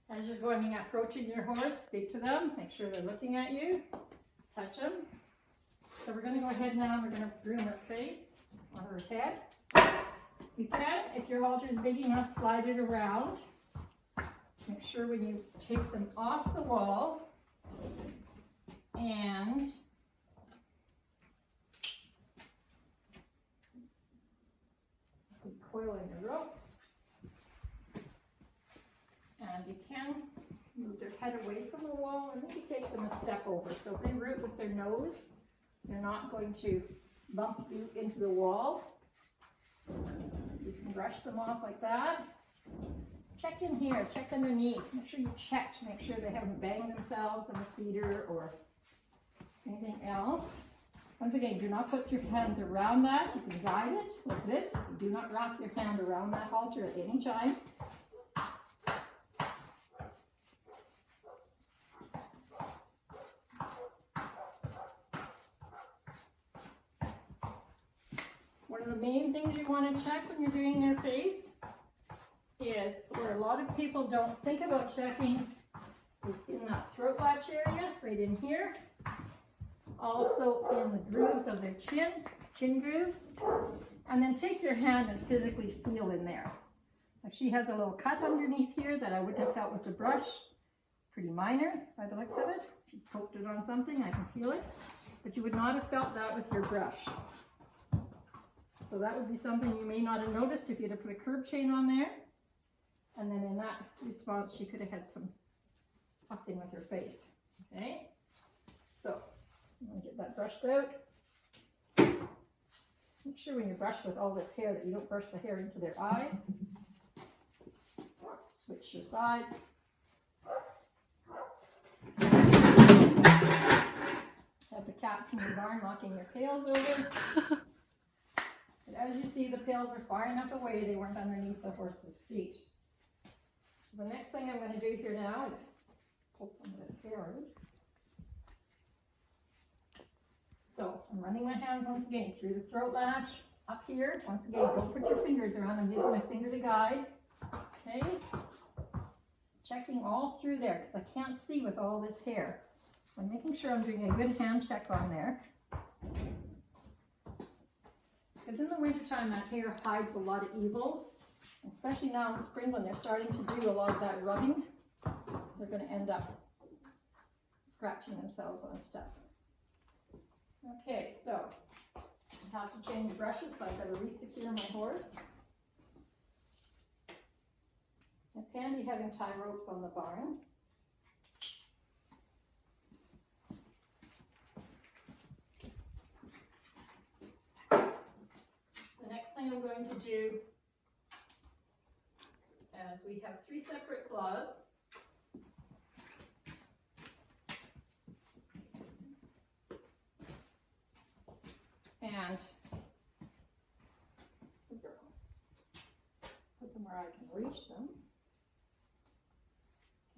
As you're going approaching your horse, speak to them, make sure they're looking at you, touch them. So we're going to go ahead now and we're going to groom her face or her head. You can, if your halter is big enough, slide it around. Make sure when you take them off the wall and coiling the rope. And you can move their head away from the wall and maybe take them a step over. So if they root with their nose, they're not going to bump you into the wall. You can brush them off like that. Check in here, check underneath. Make sure you check to make sure they haven't banged themselves on the feeder or anything else. Once again, do not put your hands around that. You can guide it like this. Do not wrap your hand around that halter at any time. One of the main things you want to check when you're doing their face is where a lot of people don't think about checking is in that throat latch area, right in here. Also in the grooves of their chin grooves. And then take your hand and physically feel in there. If she has a little cut underneath here that I wouldn't have felt with the brush, it's pretty minor by the looks of it. She's poked it on something, I can feel it. But you would not have felt that with your brush. So that would be something you may not have noticed if you had put a curb chain on there. And then in that response, she could have had some fussing with her face. Okay? So, I'm going to get that brushed out. Make sure when you brush with all this hair that you don't brush the hair into their eyes. Switch your sides. Have the cats in the barn knocking their pails over. But as you see, the pails were far enough away, they weren't underneath the horse's feet. So the next thing I'm going to do here now is pull some of this hair out. So I'm running my hands once again through the throat latch, up here. Once again, don't put your fingers around. I'm using my finger to guide. Okay? Checking all through there because I can't see with all this hair. So I'm making sure I'm doing a good hand check on there. Because in the wintertime, that hair hides a lot of evils. Especially now in spring when they're starting to do a lot of that rubbing, they're going to end up scratching themselves on stuff. Okay, so I have to change brushes, so I've got to re-secure my horse. It's handy having tie ropes on the barn. The next thing I'm going to do is we have 3 separate claws. And put them where I can reach them.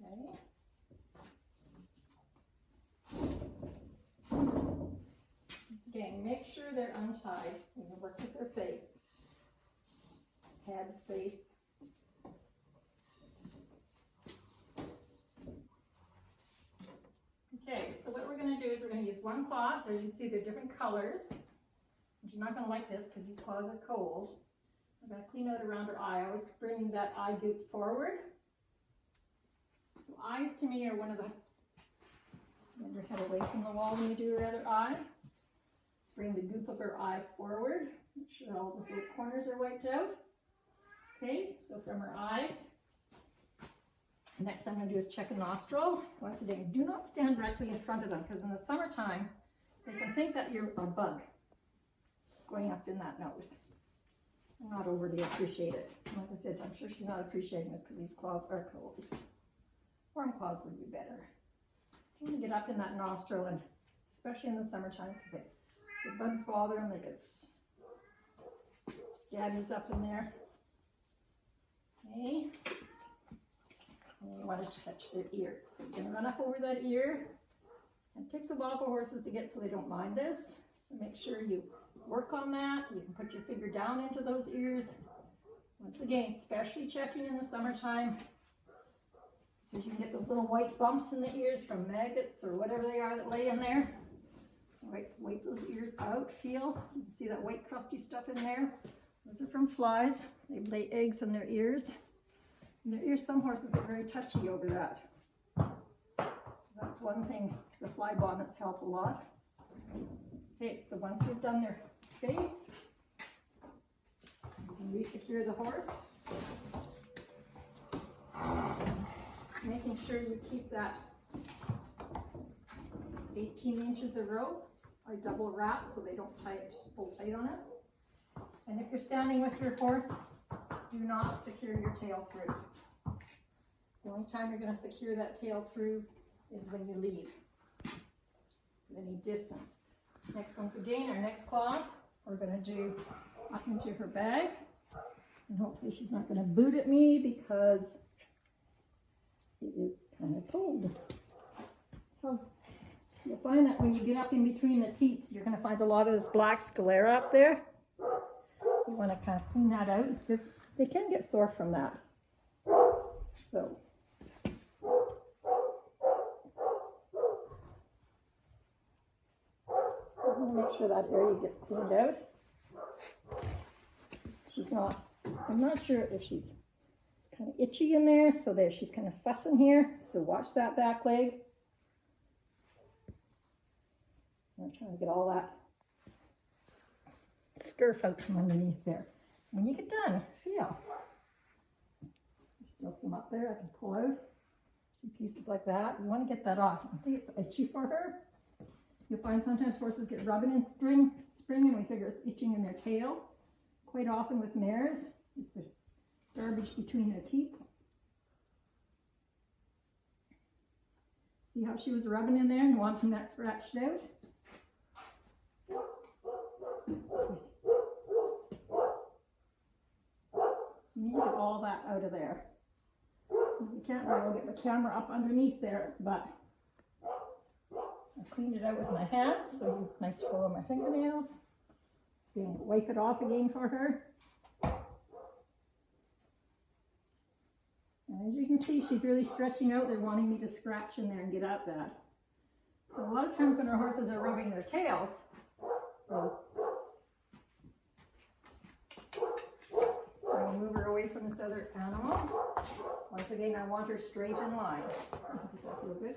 Okay. Again, make sure they're untied when you work with their face. Head, face. Okay, so what we're going to do is we're going to use one cloth. As you can see, they're different colors. You're not going to like this because these claws are cold. I'm going to clean out around her eye. I always bring that eye goop forward. So eyes to me are one of the, bend her head away from the wall when you do her other eye. Bring the goop of her eye forward. Make sure all those little corners are wiped out. Okay, so from her eyes. Next I'm going to do is check a nostril. Once again, do not stand directly in front of them because in the summertime, they can think that you're a bug going up in that nose. I'm not overly appreciate it. Like I said, I'm sure she's not appreciating this because these claws are cold. Warm claws would be better. You want to get up in that nostril, and especially in the summertime because the bugs bother them, they get scabbies up in there. Okay. And you want to touch their ears. So you're going to run up over that ear. It takes a while for horses to get so they don't mind this. So make sure you work on that. You can put your finger down into those ears. Once again, especially checking in the summertime. Because you can get those little white bumps in the ears from maggots or whatever they are that lay in there. So wipe those ears out, feel. You can see that white crusty stuff in there. Those are from flies. They lay eggs in their ears. In their ears, some horses get very touchy over that. So that's one thing. The fly bonnets help a lot. Okay, so once we've done their face, you can re-secure the horse. Making sure you keep that 18 inches of rope. I double wrap so they don't pull tight on us. And if you're standing with your horse, do not secure your tail through. The only time you're going to secure that tail through is when you leave. Any distance. Next, once again, our next cloth, we're going to do up into her bag. And hopefully she's not going to boot at me because it is kind of cold. So you'll find that when you get up in between the teats, you're going to find a lot of this black sclera up there. You want to kind of clean that out because they can get sore from that. So I'm going to make sure that area gets cleaned out. She's not, I'm not sure if she's kind of itchy in there, so there she's kind of fussing here. So watch that back leg. I'm trying to get all that scurf out from underneath there. When you get done, feel. There's still some up there I can pull out. Some pieces like that. You want to get that off. You see it's itchy for her. You'll find sometimes horses get rubbing in spring and we figure it's itching in their tail. Quite often with mares, it's the garbage between their teats. See how she was rubbing in there and wanting that scratched out? So you need to get all that out of there. You can't really get the camera up underneath there, but I cleaned it out with my hands, so nice flow of my fingernails. So you can wipe it off again for her. And as you can see, she's really stretching out. They're wanting me to scratch in there and get at that. So a lot of times when our horses are rubbing their tails, I'm going to move her away from this other animal. Once again, I want her straight in line. Does that feel good?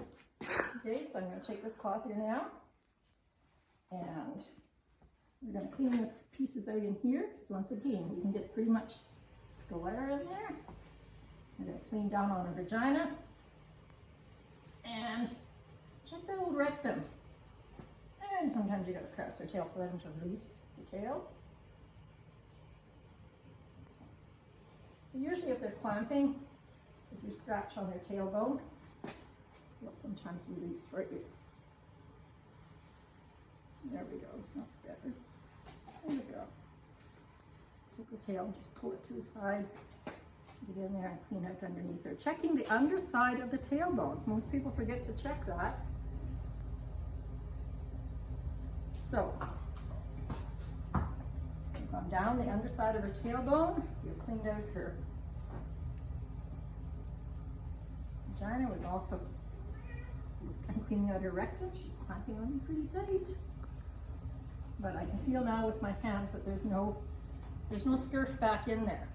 Okay, so I'm going to take this cloth here now, and we're going to clean these pieces out in here, because once again, you can get pretty much sclera in there. I'm going to clean down on her vagina, and check that old rectum. And sometimes you got to scratch their tail to let them to release the tail. So usually if they're clamping, if you scratch on their tailbone, they'll sometimes release for you. There we go, that's better. There we go. Take the tail and just pull it to the side. Get in there and clean out underneath her. Checking the underside of the tailbone. Most people forget to check that. So, you've gone down the underside of her tailbone. You've cleaned out her vagina. We've also cleaning out her rectum. She's clamping on me pretty tight. But I can feel now with my hands that there's no scurf back in there.